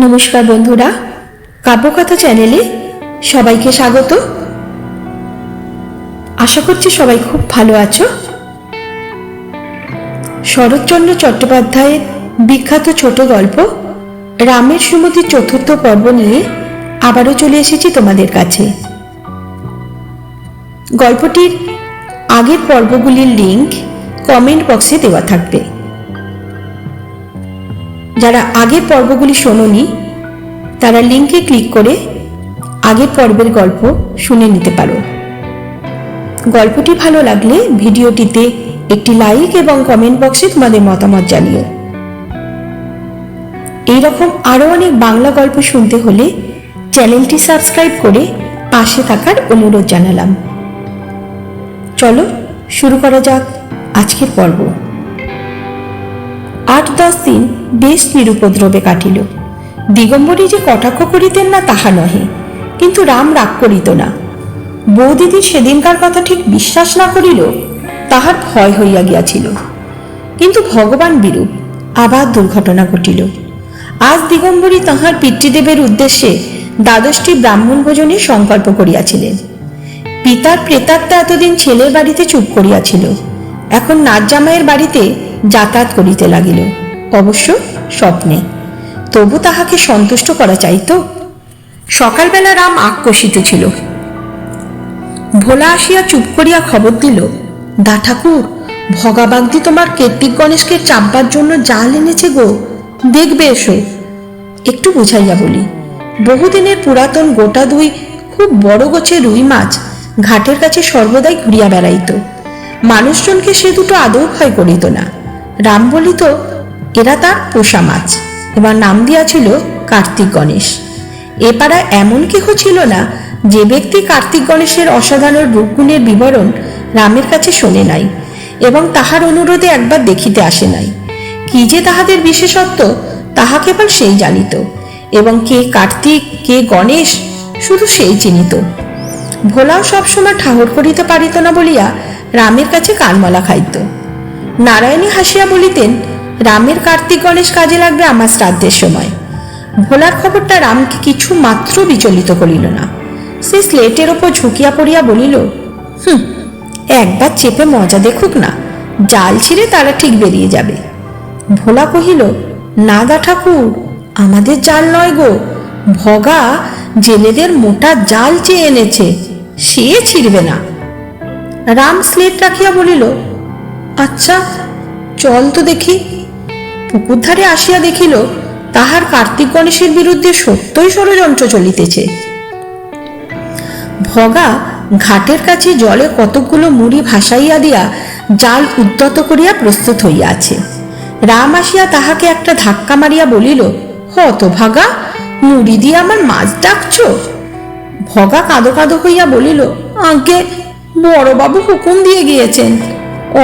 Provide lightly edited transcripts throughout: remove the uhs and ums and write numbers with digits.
নমস্কার বন্ধুরা, কাব্যকথা চ্যানেলে সবাইকে স্বাগত। আশা করছি সবাই খুব ভালো আছো। শরৎচন্দ্র চট্টোপাধ্যায়ের বিখ্যাত ছোট গল্প রামের সুমতির চতুর্থ পর্ব নিয়ে আবারও চলে এসেছি তোমাদের কাছে। গল্পটির আগের পর্বগুলির লিংক কমেন্ট বক্সে দেওয়া থাকবে। যারা আগের পর্বগুলি শোনোনি তারা লিংকে ক্লিক করে আগের পর্বের গল্প শুনে নিতে পারো। গল্পটি ভালো লাগলে ভিডিওটিতে একটি লাইক এবং কমেন্ট বক্সে তোমাদের মতামত জানিও। এইরকম আরো অনেক বাংলা গল্প শুনতে হলে চ্যানেলটি সাবস্ক্রাইব করে পাশে থাকার অনুরোধ জানালাম। চলো শুরু করা যাক আজকের পর্ব। ৮-১০ দিন বেশ নিরুপদ্রবে কাটিল। দিগম্বরী যে কটাক্ষ করিতেন না তাহা নহে, কিন্তু রাম রাগ করিত না। বৌদিদির সেদিনকার কথা ঠিক বিশ্বাস না করিল তাহার ভয় হইয়া গিয়াছিল। কিন্তু ভগবান বিরূপ, আবার দুর্ঘটনা ঘটিল। আজ দিগম্বরী তাহার পিতৃদেবের উদ্দেশ্যে ১২টি ব্রাহ্মণ ভোজনে সংকল্প করিয়াছিলেন। পিতার প্রেতাত্মা এতদিন ছেলের বাড়িতে চুপ করিয়াছিল, এখন নাচ জামাইয়ের বাড়িতে যাতায়াত করিতে লাগিল, অবশ্য স্বপ্নে। তবু তাহাকে সন্তুষ্ট করা চাইত। সকালবেলা রাম আক্রোশিত ছিল। ভোলা আসিয়া চুপ করিয়া খবর দিল, দা ঠাকুর, ভগাবাগদি তোমার কার্তিক গণেশকে চাপবার জন্য জাল এনেছে গো, দেখবে এসো। একটু বুঝাইয়া বলি, বহুদিনের পুরাতন গোটা দুই খুব বড় গোছের রুই মাছ ঘাটের কাছে সর্বদাই ঘুরিয়া বেড়াইত। মানুষজনকে সে দুটো আদৌ ভয় করিত না। রাম বলিত এরা তার পোষা মাছ, এবার নাম দিয়াছিল কার্তিক গণেশ। এ পাড়ায় এমন কেহ ছিল না যে ব্যক্তি কার্তিক গণেশের অসাধারণ রূপগুণের বিবরণ রামের কাছে শোনে নাই এবং তাহার অনুরোধে একবার দেখিতে আসে নাই। কি যে তাহাদের বিশেষত্ব তাহা কেবল সেই জানিত, এবং কে কার্তিক কে গণেশ শুধু সেই চিনিত। ভোলাও সবসময় ঠাহর করিতে পারিত না বলিয়া রামের কাছে কানমলা খাইত। নারায়ণী হাসিয়া বলিতেন, রামের কার্তিক গণেশ কাজে লাগবে আমার শ্রাদ্ধের সময়। ভোলার খবরটা রামকে কিছু মাত্র বিচলিত করিল না। সে স্লেটের ওপর ঝুঁকিয়া পড়িয়া বলিল, একবার চেপে মজা দেখুক না, জাল ছিঁড়ে তারা ঠিক বেরিয়ে যাবে। ভোলা কহিল, না দা ঠাকুর, আমাদের জাল নয় গো, ভগা জেলেদের মোটা জাল চেয়ে এনেছে, সে ছিঁড়বে না। রাম স্লেট রাখিয়া বলিল, আচ্ছা চল তো দেখি। পুকুর ধারে আসিয়া দেখিল তাহার কার্তিক গণেশের বিরুদ্ধে সত্যই ষড়যন্ত্র চলিতেছে। ভগা ঘাটের কাছে জলে কতকগুলো মুড়ি ভাসাইয়া দিয়া জাল উদ্যত করিয়া প্রস্তুত হইয়া আছে। রাম আসিয়া তাহাকে একটা ধাক্কা মারিয়া বলিল, হতভাগা, মুড়ি দিয়ে আমার মাছ ডাকছ? ভগা কাঁদো কাঁদো হইয়া বলিল, আগে বড়বাবু হুকুম দিয়ে গিয়েছেন,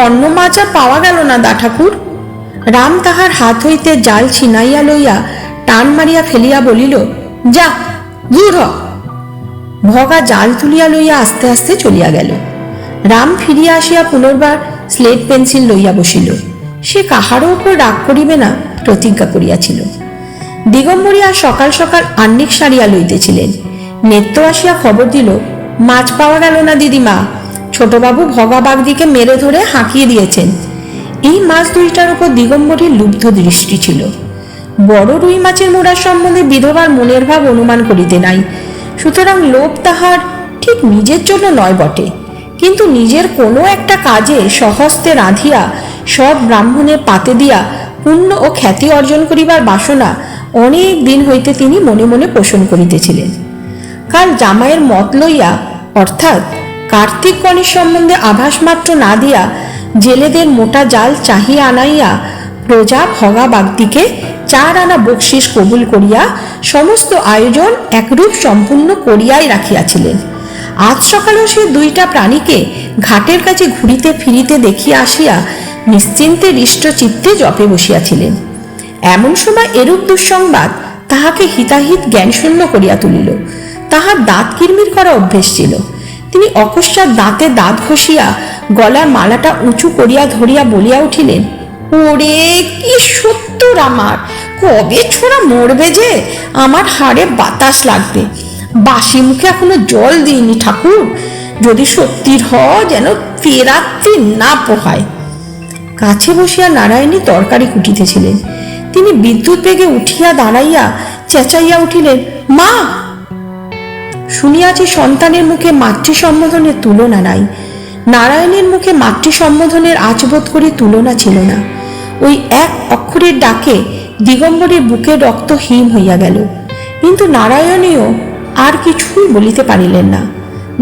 অন্য মাছ আর পাওয়া গেল না দা ঠাকুর। রাম তাহার হাত হইতে জাল ছিনাইয়া লইয়া টান মারিয়া ফেলিয়া বলিল, যা দূর হ। ভগা জাল তুলিয়া লইয়া আস্তে আস্তে চলিয়া গেল। রাম ফিরিয়া আসিয়া পুনর্বার স্লেট পেন্সিল লইয়া বসিল। সে কাহারও উপর রাগ করিবে না প্রতিজ্ঞা করিয়াছিল। দিগম্বরী আর সকাল সকাল আহ্নিক সারিয়া লইতেছিলেন। নেত্য আসিয়া খবর দিল, মাছ পাওয়া গেল না দিদিমা, ছোটবাবু ভগা বাগদিকে মেরে ধরে হাঁকিয়ে দিয়েছেন। এই মাছ দুইটার উপর দিগম্বরীর লুব্ধ দৃষ্টি ছিল। বড় রুই মাছের মোড়ার সম্বন্ধে বিধবার মনের ভাব অনুমান করিতে নাই, সুতরাং লোভ তাহার ঠিক নিজের জন্য নয় বটে, কিন্তু নিজের কোনো একটা কাজে স্বহস্তে রাঁধিয়া সব ব্রাহ্মণের পাতে দিয়া পুণ্য ও খ্যাতি অর্জন করিবার বাসনা অনেক দিন হইতে তিনি মনে মনে পোষণ করিতেছিলেন। কাল জামাইয়ের মত লইয়া, অর্থাৎ কার্তিক গণেশ সম্বন্ধে আভাস মাত্র না দিয়া জেলেদের মোটা জাল চাহিয়া আনাইয়া প্রজা ভগা বাগদিকে 4 আনা বকশিস কবুল করিয়া সমস্ত আয়োজন একরূপ সম্পূর্ণ করিয়াই রাখিয়াছিলেন। আজ সকালেও সে দুইটা প্রাণীকে ঘাটের কাছে ঘুরিতে ফিরিতে দেখিয়া আসিয়া নিশ্চিন্তে হৃষ্ট চিত্তে জপে বসিয়াছিলেন। এমন সময় এরূপ দুঃসংবাদ তাহাকে হিতাহিত জ্ঞানশূন্য করিয়া তুলিল। তাহার দাঁত কিরমির করা অভ্যেস ছিল। তিনি অকস্মাৎ দাঁতে দাঁত ঘষিয়া গলার মালাটা উঁচু করিয়া ধরিয়া বলিয়া উঠিলেন, ওরে কি সত্তর আমার, কবে ছোড়া মরবে যে আমার হাড়ে বাতাস লাগবে, বাসি মুখে এখনো জল দিইনি ঠাকুর, যদি সত্যির যেন ফেরাতে না পোহায়। কাছে বসিয়া নারায়ণী তরকারি কুটিতেছিলেন। তিনি বিদ্যুৎ বেগে উঠিয়া দাঁড়াইয়া চেঁচাইয়া উঠিলেন, মা! শুনিয়াছি সন্তানের মুখে মাতৃ সম্বোধনের তুলনা নাই। নারায়ণীর মুখে মাতৃ সম্বোধনের আজবোধ করি তুলনা ছিল না। ওই এক অক্ষরের ডাকে দিগম্বরীর বুকে রক্ত হিম হইয়া গেল, কিন্তু নারায়ণীও আর কিছুই বলিতে পারিলেন না।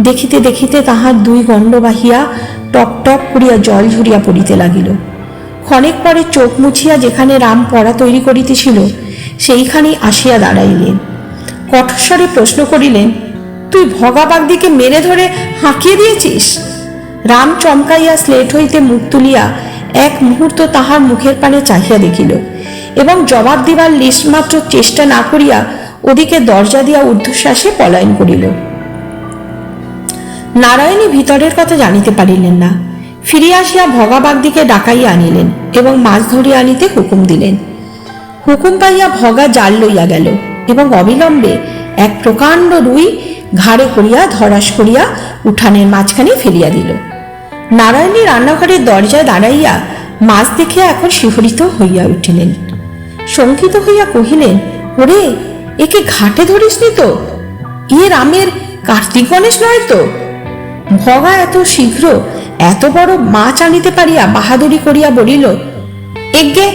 দেখিতে দেখিতে তাহার দুই গণ্ড বাহিয়া টপ টপ করিয়া জল ঝরিয়া পড়িতে লাগিল। ক্ষণেক পরে চোখ মুছিয়া যেখানে রাম পড়া তৈরি করিতেছিল সেইখানেই আসিয়া দাঁড়াইলেন। কঠোরস্বরে প্রশ্ন করিলেন, তুই ভগাবাগদিকে মেরে ধরে হাঁকিয়ে দিয়েছিস? রাম চমকাইয়া স্লেট হইতে মুখ তুলিয়া এক মুহূর্ত তাহার মুখের পানে চাহিয়া দেখিল এবং জবাব দিবার লেশমাত্র চেষ্টা না করিয়া ওদিকে দরজা দিয়া ঊর্ধ্বশ্বাসে পলায়ন করিল। নারায়ণী ভিতরের কথা জানিতে পারিলেন না। ফিরিয়া আসিয়া ভগাবাগদিকে ডাকাইয়া আনিলেন এবং মাছ ধরিয়া আনিতে হুকুম দিলেন। হুকুম পাইয়া ভগা জাল লইয়া গেল এবং অবিলম্বে এক প্রকাণ্ড রুই ঘাড়ে করিয়া ধরাস করিয়া উঠানের মাঝখানে ফেলিয়া দিল। নারায়ণী রান্নাঘরের দরজায় দাঁড়াইয়া মাছ দেখিয়া এখন শিহরিত হইয়া উঠিলেন। শঙ্কিত হইয়া কহিলেন, ওরে, একে ঘাটে ধরিসনি তো? এ রামের কার্তিক গণেশ নয় তো? ভগা এত শীঘ্র এত বড় মাছ আনিতে পারিয়া বাহাদুরি করিয়া বলিল, এগে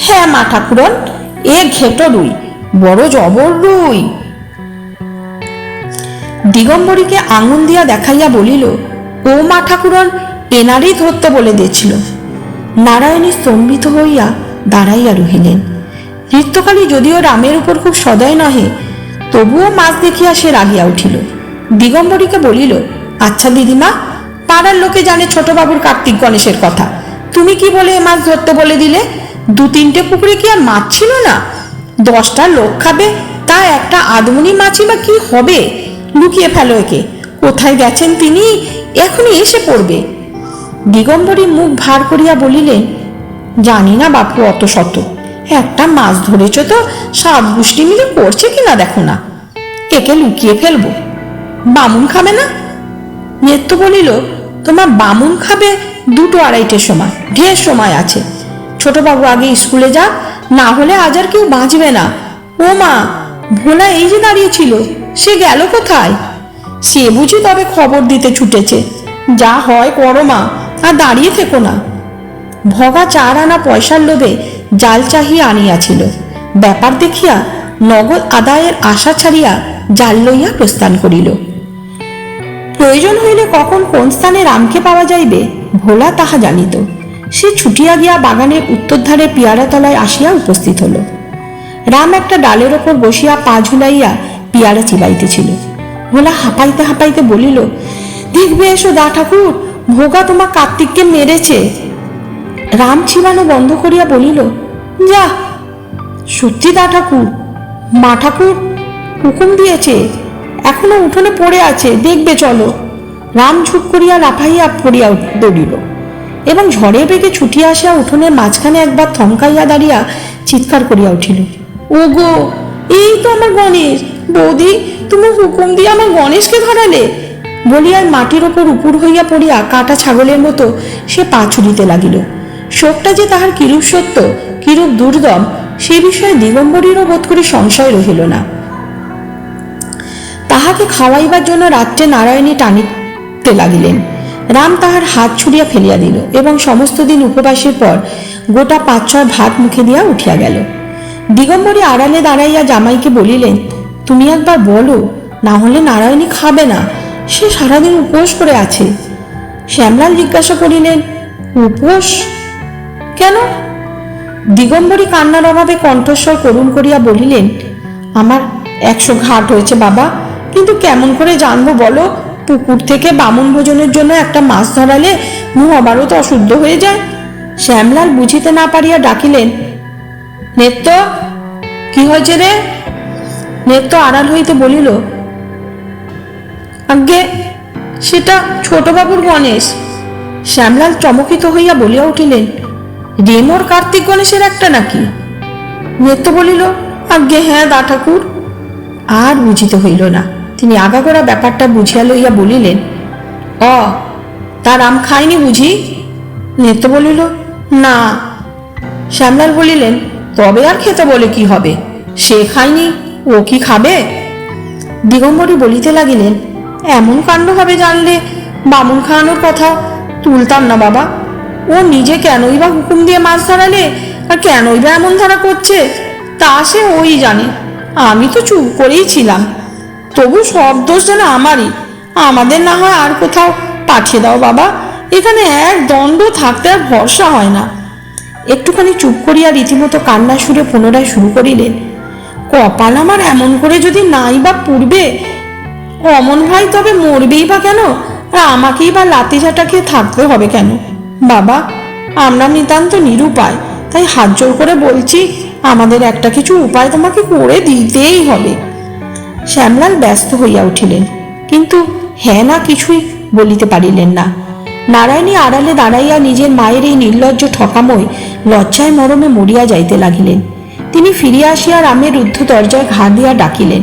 হ্যাঁ মা ঠাকুরন, এ ঘেটো রুই, বড় জবর রুই। দিগম্বরীকে আঙুল দিয়া দেখাইয়া বলিল, ও মা ঠাকুরন, এনারই ধরতে বলে দিয়েছিল। নারায়ণী স্তম্ভিত হইয়া দাঁড়াইয়া রহিলেন। নৃত্যকালী যদিও রামের উপর খুব সদয় নহে, তবুও মাছ দেখিয়া সে রাগিয়া উঠিল। দিগম্বরীকে বলিল, আচ্ছা দিদিমা, পাড়ার লোকে জানে ছোটবাবুর কার্তিক গণেশের কথা, তুমি কি বলে এ মাছ ধরতে বলে দিলে? 2-3টে পুকুরে কি আর মাছ ছিল না? 10টা লোক খাবে, তা একটা আদমনি মাছই বা কি হবে? লুকিয়ে ফেলো একে, কোথায় গেছেন তিনি, এখনই এসে পড়বে। দিগম্বরী মুখ ভার করিয়া বলিলেন, জানি না বাপু অত শত, একটা মাছ ধরেছ তো 7 গোষ্ঠী মিলে করছে কিনা দেখো না, একে লুকিয়ে ফেলবো। বামুন খাবে না? নেত্য বলিল, তোমার বামুন খাবে 2-2:30 সময়, ঢের সময় আছে। ছোটবাবু আগে স্কুলে যাক, না হলে আজ আর কেউ বাঁচবে না। ও মা, ভোলা এই যে দাঁড়িয়েছিল, সে গেল কোথায়? সে বুঝি তবে খবর দিতে ছুটেছে। যা হয় করো মা, আর দাঁড়িয়ে থেকো না। ভগা 4 আনা পয়সার লোভে জাল চাহিয়া আনিয়াছিল। ব্যাপার দেখিয়া নগদ আদায়ের আশা ছাড়িয়া জাল লইয়া প্রস্থান করিল। প্রয়োজন হইলে কখন কোন স্থানে রামকে পাওয়া যাইবে ভোলা তাহা জানিত। সে ছুটিয়া গিয়া বাগানের উত্তরধারে পিয়ারা তলায় আসিয়া উপস্থিত হল। রাম একটা ডালের ওপর বসিয়া পা ঝুলাইয়া পিয়ারা চিবাইতেছিল। ভোলা হাঁপাইতে হাঁপাইতে বলিল, দেখবে এসো দা ঠাকুর, ভোগা তোমার কার্তিককে মেরেছে। রাম চিবানো বন্ধ করিয়া বলিল, যা। সত্যি দা ঠাকুর? মা ঠাকুর হুকুম দিয়েছে, এখনো উঠোনে পড়ে আছে, দেখবে চলো। রাম ঝুপ করিয়া লাফাইয়া পড়িয়া দৌড়িল এবং ঝড়ে বেগে ছুটিয়া আসিয়া উঠোনের মাঝখানে একবার থমকাইয়া দাঁড়িয়া চিৎকার করিয়া উঠিল, ও গো, এই তো আমার গণেশ। বৌদি, তুমি হুকুম দিয়ে আমার গণেশকে ধরালে। বলিয়া মাটির ওপর উপুর হইয়া পড়িয়া কাটা ছাগলের মতো সে পা ছুড়িতে লাগিল। শোকটা যে তাহার কিরূপ সত্য, কিরূপ দুর্দম, সে বিষয়ে দিগম্বরীরও বোধ করি সংশয় রহিল না। তাহাকে খাওয়াইবার জন্য রাত্রে নারায়ণী টানিতে লাগিলেন। রাম তাহার হাত ছুড়িয়া ফেলিয়া দিল এবং সমস্ত দিন উপবাসের পর গোটা 5-6 ভাত মুখে দিয়া উঠিয়া গেল। দিগম্বরী আড়ালে দাঁড়াইয়া জামাইকে বলিলেন, তুমি একবার বলো, না হলে নারায়ণী খাবে না, সে সারাদিন উপোস করে আছে। শ্যামলাল জিজ্ঞাসা করিলেন, উপোস কেন? দিগম্বরী কান্নার অভাবে কণ্ঠস্বর করুণ করিয়া বলিলেন, আমার 100 ঘাট হয়েছে বাবা, কিন্তু কেমন করে জানবো বলো? পুকুর থেকে বামুন ভোজনের জন্য একটা মাছ ধরালে মহাভারত অশুদ্ধ হয়ে যায়। শ্যামলাল বুঝিতে না পারিয়া ডাকিলেন, নেত্য, কি হয়েছে রে? নেত্য আড়াল হইতে বলিল, আজ্ঞে, সেটা ছোটবাবুর গণেশ। শ্যামলাল চমকিত হইয়া বলিয়া উঠিলেন, রেমোর কার্তিক গণেশের একটা নাকি? নিত্য বলিল, আজ্ঞে হ্যাঁ দা ঠাকুর। আর বুঝিতে হইল না। তিনি আগাগোড়া ব্যাপারটা বুঝিয়া লইয়া বলিলেন, তার আম খায়নি বুঝি? নিত্য বলিল, না। শ্যামলাল বলিলেন, তবে আর খেতে বলে কি হবে, সে খায়নি, ও কি খাবে? দিগম্বরী বলিতে লাগিলেন, এমন কাণ্ড হবে জানলে বামুন খাওয়ানোর কথা তুলতাম না বাবা। ও নিজে কেনই বা হুকুম দিয়ে মাছ ধরালে, আর কেনই বা এমন ধরা করছে, তা সে ওই জানে। আমি তো চুপ করেই ছিলাম। তবু সব দোষ যেন আমারই। আমাদের না হয় আর কোথাও পাঠিয়ে দাও বাবা, এখানে এক দণ্ড থাকতে আর ভরসা হয় না। একটুখানি চুপ করিয়া রীতিমতো কান্না সুরে পুনরায় শুরু করিলেন, কপাল আমার এমন করে যদি নাই বা পূর্বে, অমন ভাই তবে মরবেই বা কেন, আর আমাকেই বা লাতি ঝাঁটা খেয়ে থাকতে হবে কেন? বাবা, আমরা নিতান্ত নিরুপায়, তাই হাত জোর করে বলছি, আমাদের একটা কিছু উপায় তোমাকে করে দিতেই হবে। শ্যামলাল ব্যস্ত হইয়া উঠিলেন, কিন্তু হ্যাঁ না কিছুই বলিতে পারিলেন না। নারায়ণী আড়ালে দাঁড়াইয়া নিজের মায়ের এই নির্লজ্জ ঠকাময় লজ্জায় মরমে মরিয়া যাইতে লাগিলেন। তিনি ফিরিয়া আসিয়া রামের রুদ্ধ দরজায় ঘা দিয়া ডাকিলেন,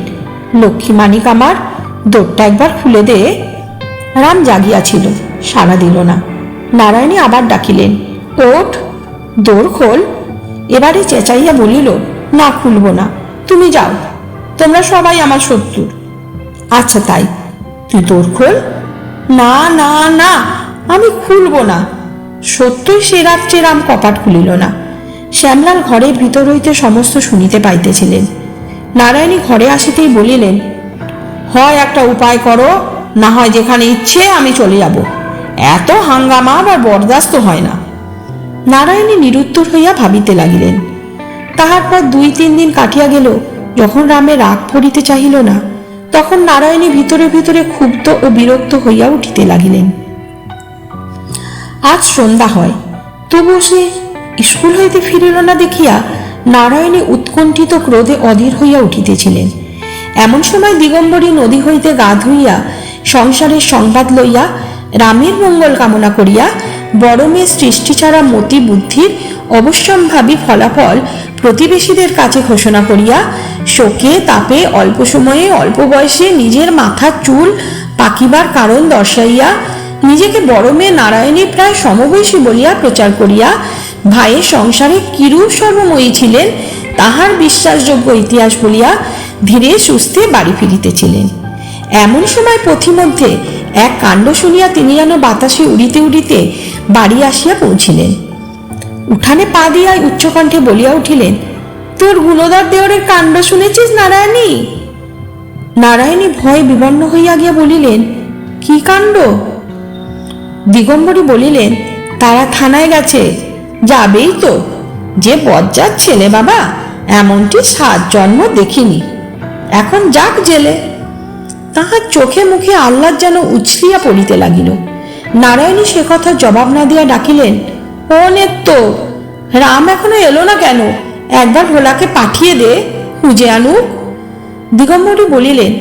লক্ষ্মী মানিক আমার, দোরটা একবার খুলে দে। রাম জাগিয়াছিল, সাড়া দিল না। নারায়ণী আবার ডাকিলেন, ওঠ, দোর খোল। এবারে চেঁচাইয়া বলিল, না খুলব না, তুমি যাও, তোমরা সবাই আমার শত্রু। আচ্ছা তাই, তুই দোর খোল। না না না, আমি খুলব না। সত্যই সে রাত্রে রাম কপাট খুলিল না। শ্যামলাল ঘরের ভিতর হইতে সমস্ত শুনিতে পাইতেছিলেন। নারায়ণী ঘরে আসিতেই বলিলেন, হয় একটা উপায় করো, না হয় যেখানে ইচ্ছে আমি চলে যাব। এত হাঙ্গামা আবার বরদাস্ত হয় না। নারায়ণী নিরুত্তর হইয়া ভাবিতে লাগিলেন। তাহার পর 2-3 দিন কাটিয়া গেল। যখন রামে রাগ পড়িতে চাহিল না, তখন নারায়ণী ভিতরে ভিতরে ক্ষুব্ধ ও বিরক্ত হইয়া উঠিতে লাগিলেন। আজ সন্ধ্যা হয়, তবু সে স্কুল হইতে ফিরিল না দেখিয়া নারায়ণী উৎকণ্ঠিত ক্রোধে অধীর হইয়া উঠিতেছিলেন। এমন সময় দিগম্বরী নদী হইতে গা ধুইয়া সংসারের সংবাদ লইয়া রামের মঙ্গল কামনা করিয়া বড় মেয়ে সৃষ্টি ছাড়া মতি বুদ্ধির অবশ্যম্ভাবী ফলাফল প্রতিবেশীদের কাছে ঘোষণা করিয়া শোকে তাপে অল্প সময়ে অল্প বয়সে নিজের মাথার চুল পাকিবার কারণ দর্শাইয়া নিজেকে বড় মেয়ে নারায়ণী প্রায় সমবয়সী বলিয়া প্রচার করিয়া ভাইয়ের সংসারে কিরূপ সর্বময়ী ছিলেন তাহার বিশ্বাসযোগ্য ইতিহাস বলিয়া ধীরে সুস্থে বাড়ি ফিরিতেছিলেন। এমন সময় পথিমধ্যে এক কাণ্ড শুনিয়া তিনি যেন বাতাসে উড়িতে উড়িতে বাড়ি আসিয়া পৌঁছিলেন। উঠানে পা দিয়া উচ্চকণ্ঠে বলিয়া উঠিলেন, তোর গুণধর দেওরের কাণ্ড শুনেছিস নারায়ণী? নারায়ণী ভয়ে বিবর্ণ হইয়া গিয়া বলিলেন, কি কাণ্ড? দিগম্বরী বলিলেন, তারা থানায় গেছে। যাবেই তো, যে বজ্জাত ছেলে বাবা, এমনটি 7 জন্ম দেখিনি, এখন যাক জেলে। তাহার চোখে মুখে আহ্লাদ যেন উছলিয়া পড়িতে লাগিল। নারায়ণী সে কথা জবাব না দিয়া ডাকিলেন, ও নেত্য, রাম এখনো এলো না কেন? একবার ভোলাকে পাঠিয়ে দে, খুঁজে আনুক। দিগম্বরী বলিলেন,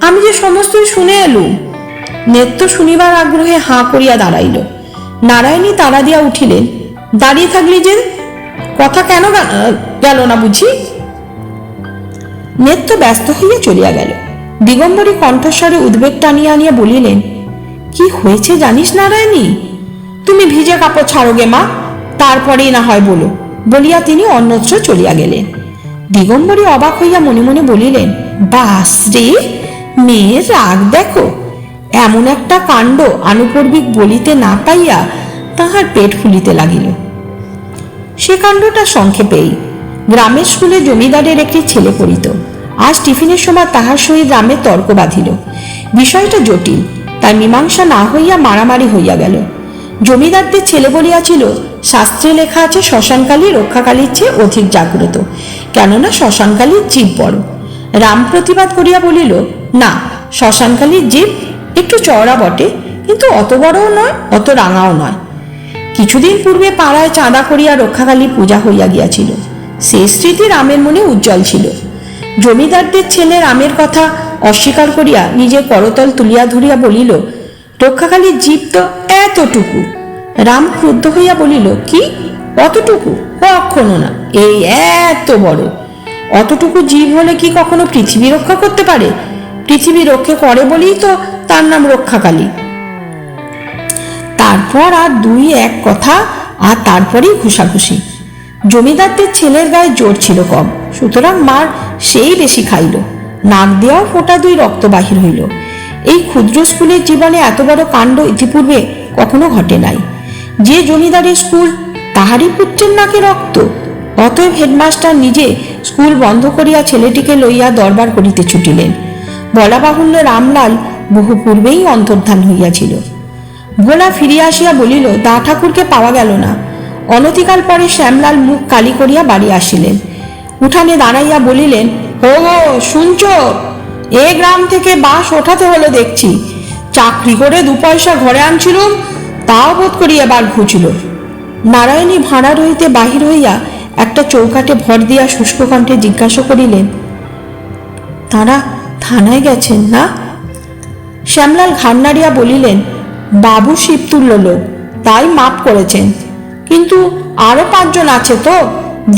আমি যে সমস্তই শুনে এলুম। নেত্য শুনিবার আগ্রহে হাঁ করিয়া দাঁড়াইল। নারায়ণী তাড়া দিয়া উঠিলেন, দাঁড়িয়ে থাকলি যে, কথা কেন গেল না বুঝি? নেত্য ব্যস্ত হইয়া চলিয়া গেল। দিগম্বরী কণ্ঠস্বরে উদ্বেগ টানিয়া আনিয়া বলিলেন, কি হয়েছে জানিস নারায়ণী? তুমি ভিজে কাপড় ছাড়ো গে মা, তারপরেই না হয় বলো, বলিয়া তিনি অন্যত্র চলিয়া গেলেন। দিগম্বরী অবাক হইয়া মনে মনে বলিলেন, বাস রে, মেয়ের রাগ দেখো। এমন একটা কাণ্ড আনুপর্বিক বলিতে না পাইয়া তাহার পেট ফুলিতে লাগিল। সে কাণ্ডটা সংক্ষেপেই। গ্রামের স্কুলে জমিদারের একটি ছেলে পড়িত। আজ টিফিনের সময় তাহার সহিত রামের তর্ক বাঁধিল। বিষয়টা জটিল, তাই মীমাংসা না হইয়া মারামারি হইয়া গেল। জমিদারদের ছেলে বলিয়াছিল, শাস্ত্রে লেখা আছে শ্মশানকালী রক্ষাকালীর চেয়ে অধিক জাগ্রত, কেননা শ্মশানকালীর জীব বড়। রাম প্রতিবাদ করিয়া বলিল, না, শ্মশানকালীর জীব একটু চওড়া বটে, কিন্তু অত বড়ও নয়, অত রাঙাও নয়। কিছুদিন পূর্বে পাড়ায় চাঁদা করিয়া রক্ষাকালীর পূজা হইয়া গিয়াছিল, সে স্মৃতি রামের মনে উজ্জ্বল ছিল। জমিদারদের ছেলে রামের কথা অস্বীকার করিয়া নিজের করতল তুলিয়া ধরিয়া বলিল, রক্ষাকালীর জীব তো এতটুকু। রাম ক্রুদ্ধ হইয়া বলিল, কি অতটুকু? কখনো না, এই এত বড়। অতটুকু জীব হলে কি কখনো পৃথিবী রক্ষা করতে পারে? পৃথিবী রক্ষা করে বলেই তো তার নাম রক্ষাকালী। তারপর আর দুই এক কথা, আর তারপরেই ঘুষাঘুষি। জমিদারদের ছেলের গায়ে জোর ছিল কম, সুতরাং মার সেই বেশি খাইল। নাক দেওয়াও ফোঁটা দুই রক্ত বাহির হইল। এই ক্ষুদ্র স্কুলের জীবনে এত বড় কাণ্ড ইতিপূর্বে কখনো ঘটে নাই। যে জমিদারের স্কুল, তাহারই পুত্রের নাকে রক্ত। অতএব হেডমাস্টার নিজে স্কুল বন্ধ করিয়া ছেলেটিকে লইয়া দরবার করিতে ছুটিলেন। বলা বাহুল্য, রামলাল বহু পূর্বেই অন্তর্ধান হইয়াছিল। ভোলা ফিরিয়া আসিয়া বলিল, দা ঠাকুরকে পাওয়া গেল না। অনতিকাল পরে শ্যামলাল মুখ কালি করিয়া বাড়ি আসিলেন। উঠানে দাঁড়াইয়া বলিলেন, ও গো, শুনছ? এ গ্রাম থেকে বাস ওঠাতে হলো দেখছি। চাকরি করে 2 পয়সা ঘরে আনছিলুম, তাও বোধ করি এবার ঘুচল। নারায়ণী ভাঁড়া রহিতে বাহির হইয়া একটা চৌকাটে ভর দিয়া শুষ্ক কণ্ঠে জিজ্ঞাসা করিলেন, তারা থানায় গেছেন না? শ্যামলাল ঘাড় নাড়িয়া বলিলেন, বাবু শিবতুল্য লোক, তাই মাপ করেছেন, কিন্তু আরো 5 জন আছে তো।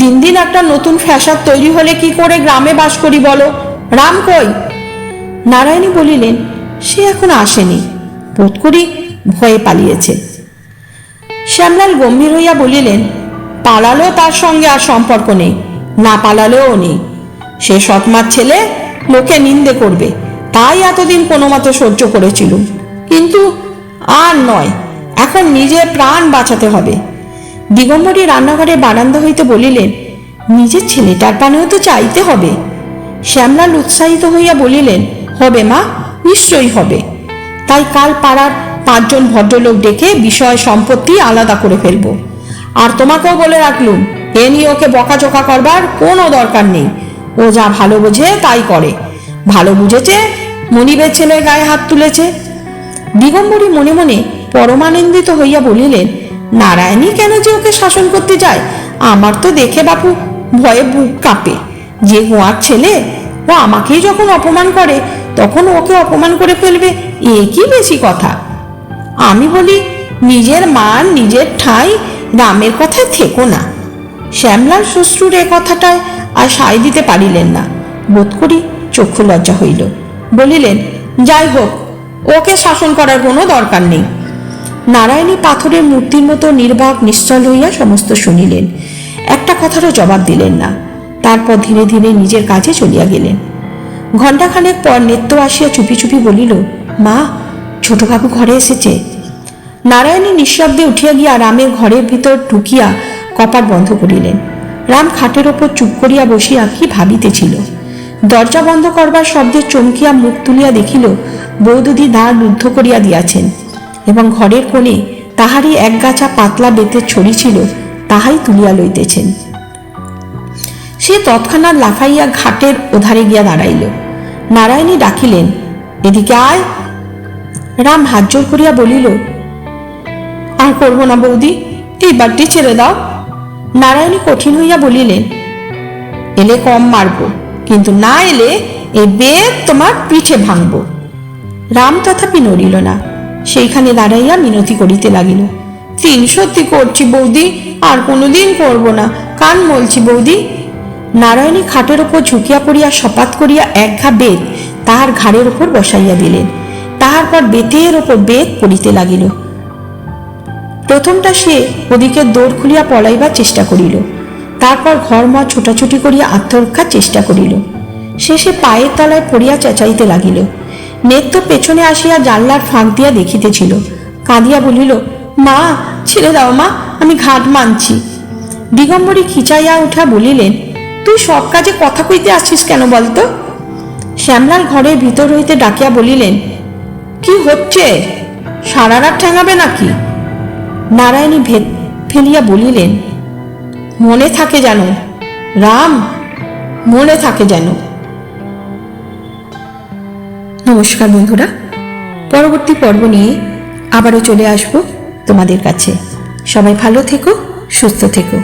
দিন দিন একটা নতুন ফ্যাসাদ তৈরি হলে কি করে গ্রামে বাস করি বলো? রাম কই? নারায়ণী বলিলেন, সে এখন আসেনি, বোধ করি ভয়ে পালিয়েছে। শ্যামলাল গম্ভীর হইয়া বলিলেন, পালালেও তার সঙ্গে আর সম্পর্ক নেই, না পালালেও নেই। সে সৎমার ছেলে, লোকে নিন্দে করবে, তাই এতদিন কোনো মতে সহ্য করেছিলুম, কিন্তু আর নয়, এখন নিজে প্রাণ বাঁচাতে হবে। দিগম্বরী রান্নাঘরে বারান্দা হইতে বলিলেন, নিজের ছেলেটার পানেও তো চাইতে হবে। শ্যামলাল উৎসাহিত হইয়া বলিলেন, হবে মা, নিশ্চয়ই হবে। তাই কাল পাড়ার 5 জন ভদ্রলোক ডেকে বিষয় সম্পত্তি আলাদা করে ফেলবো। আর তোমাকেও বলে রাখলুম, এ নিয়ে ওকে বকাচোকা করবার কোনো দরকার নেই। ও যা ভালো বোঝে তাই করে। ভালো বুঝেছে, মনিবের ছেলের গায়ে হাত তুলেছে। দিগম্বরী মনে মনে পরমানন্দিত হইয়া বলিলেন, নারায়ণী কেন যে ওকে শাসন করতে যায়, আমার তো দেখে বাপু ভয়ে বুক কাঁপে। যে গোয়ার ছেলে, ও আমাকেই যখন অপমান করে, তখন ওকে অপমান করে ফেলবে, এ কি বেশি কথা? আমি বলি, নিজের মান নিজের ঠাঁই, রামের কথায় থেকো না। শ্যামলাল শ্বশুর এ কথাটায় আর সায় দিতে পারিলেন না, বোধ করি চক্ষু লজ্জা হইল। বলিলেন, যাই হোক, ওকে শাসন করার কোনো দরকার নেই। নারায়ণী পাথরের মূর্তির মতো নির্বাক নিশ্চল হইয়া সমস্ত শুনিলেন, একটা কথারও জবাব দিলেন না। তারপর ধীরে ধীরে নিজের কাজে চলিয়া গেলেন। ঘণ্টাখানেক পর নেত্য আসিয়া চুপি চুপি বলিল, মা, ছোটবাবু ঘরে এসেছে। নারায়ণী নিঃশব্দে উঠিয়া গিয়া রামের ঘরের ভিতর ঢুকিয়া কপাট বন্ধ করিলেন। রাম খাটের ওপর চুপ করিয়া বসিয়া কি ভাবিতেছিল। দরজা বন্ধ করবার শব্দে চমকিয়া মুখ তুলিয়া দেখিল, বৌদিদি দ্বার রুদ্ধ করিয়া দিয়াছেন, এবং ঘরের কোণে তাহারই একগাছা পাতলা বেতের ছড়ি ছিল, তাহাই তুলিয়া লইতেছেন। সে তৎক্ষণাৎ লাফাইয়া ঘাটের ওধারে গিয়া দাঁড়াইল। নারায়ণী ডাকিলেন, এদিকে আয়। রাম হাত জোর করিয়া বলিল, আর করব না বৌদি, এই বাড়িটি ছেড়ে দাও। নারায়ণী কঠিন হইয়া বলিলেন, এলে কম মারব, কিন্তু না এলে এই বেত তোমার পিঠে ভাঙব। রাম তথাপি নড়িল না, সেইখানে দাঁড়াইয়া মিনতি করিতে লাগিল, 3 সত্যি করছি বৌদি, আর কোনোদিন করব না, কান মলছি বৌদি। নারায়ণী খাটের ওপর ঝুঁকিয়া পড়িয়া সপাত করিয়া 1 ঘা বেত তাহার ঘাড়ের ওপর বসাইয়া দিলেন। তাহার পর বেতের ওপর বেত পড়িতে লাগিল। প্রথমটা সে ওদিকে দৌড় খুলিয়া পলাইবার চেষ্টা করিল, তারপর ঘরমা ছোটাছুটি করিয়া আত্মরক্ষার চেষ্টা করিল। শেষে পায়ের তলায় পড়িয়া চেঁচাইতে লাগিল। নেত্য পেছনে আসিয়া জানলার ফাঁক দিয়া দেখিতেছিল, কাঁদিয়া বলিল, মা, ছেড়ে দাও মা, আমি ঘাট মানছি। দিগম্বরী খিচাইয়া উঠা বলিলেন, তুই সব কাজে কথা কইতে আসছিস কেন বলতো? শ্যামলাল ঘরের ভিতর হইতে ডাকিয়া বলিলেন, কি হচ্ছে, সারা রাত ঠেঙাবে নাকি? নারায়ণী ভেদ ফেলিয়া বলিলেন, মনে থাকে যেন রাম, মনে থাকে যেন। নমস্কার বন্ধুরা, পরবর্তী পর্ব নিয়ে আবারও চলে আসব তোমাদের কাছে। সবাই ভালো থেকো, সুস্থ থেকো।